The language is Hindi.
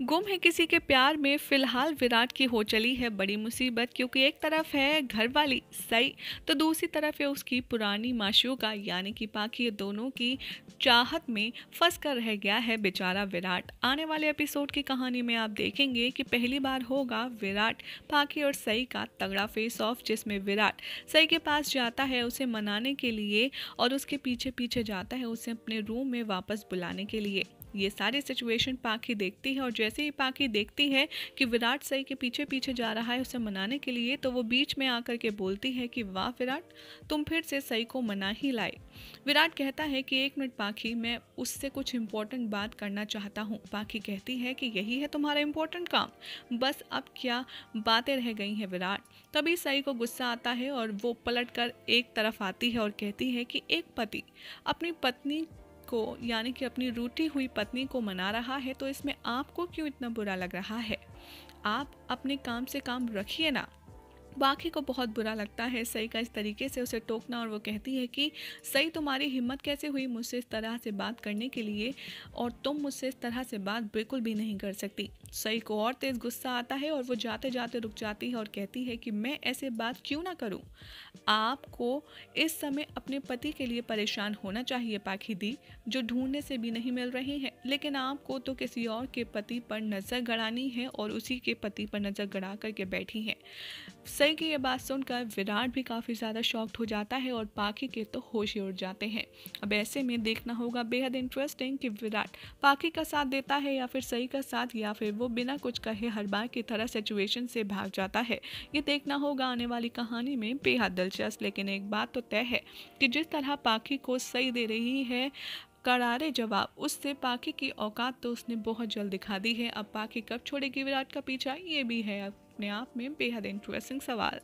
गुम है किसी के प्यार में फिलहाल विराट की हो चली है बड़ी मुसीबत, क्योंकि एक तरफ है घरवाली सई तो दूसरी तरफ है उसकी पुरानी माशूका यानी कि पाखी। दोनों की चाहत में फंस कर रह गया है बेचारा विराट। आने वाले एपिसोड की कहानी में आप देखेंगे कि पहली बार होगा विराट, पाखी और सई का तगड़ा फेस ऑफ, जिसमें विराट सई के पास जाता है उसे मनाने के लिए और उसके पीछे पीछे जाता है उसे अपने रूम में वापस बुलाने के लिए। ये सारी सिचुएशन पाखी देखती है और जैसे ही पाखी देखती है कि विराट सई के पीछे पीछे जा रहा है उसे मनाने के लिए, तो वो बीच में आकर के बोलती है कि वाह विराट, तुम फिर से सई को मना ही लाए। विराट कहता है कि एक मिनट पाखी, मैं उससे कुछ इम्पोर्टेंट बात करना चाहता हूँ। पाखी कहती है कि यही है तुम्हारा इम्पोर्टेंट काम, बस अब क्या बातें रह गई हैं विराट। तभी सई को गुस्सा आता है और वो पलट कर एक तरफ आती है और कहती है कि एक पति अपनी पत्नी को यानी कि अपनी रूठी हुई पत्नी को मना रहा है तो इसमें आपको क्यों इतना बुरा लग रहा है? आप अपने काम से काम रखिए ना। बाकी को बहुत बुरा लगता है सई का इस तरीके से उसे टोकना और वो कहती है कि सई, तुम्हारी हिम्मत कैसे हुई मुझसे इस तरह से बात करने के लिए, और तुम मुझसे इस तरह से बात बिल्कुल भी नहीं कर सकती। सई को और तेज़ गुस्सा आता है और वो जाते जाते रुक जाती है और कहती है कि मैं ऐसे बात क्यों ना करूं। आपको इस समय अपने पति के लिए परेशान होना चाहिए पाखी दी, जो ढूंढने से भी नहीं मिल रही है, लेकिन आपको तो किसी और के पति पर नज़र गड़ानी है और उसी के पति पर नज़र गड़ा करके बैठी है। सई की ये बात सुनकर विराट भी काफ़ी ज़्यादा शॉक्ड हो जाता है और पाखी के तो होश ही उड़ जाते हैं। अब ऐसे में देखना होगा बेहद इंटरेस्टिंग कि विराट पाखी का साथ देता है या फिर सई का साथ, या फिर वो बिना कुछ कहे हर बार की तरह सिचुएशन से भाग जाता है। ये देखना होगा आने वाली कहानी में, बेहद दिलचस्प। लेकिन एक बात तो तय है कि जिस तरह पाखी को सई दे रही है करारे जवाब, उससे पाखी की औकात तो उसने बहुत जल्द दिखा दी है। अब पाखी कब छोड़ेगी विराट का पीछा, ये भी है अपने आप में बेहद इंटरेस्टिंग सवाल।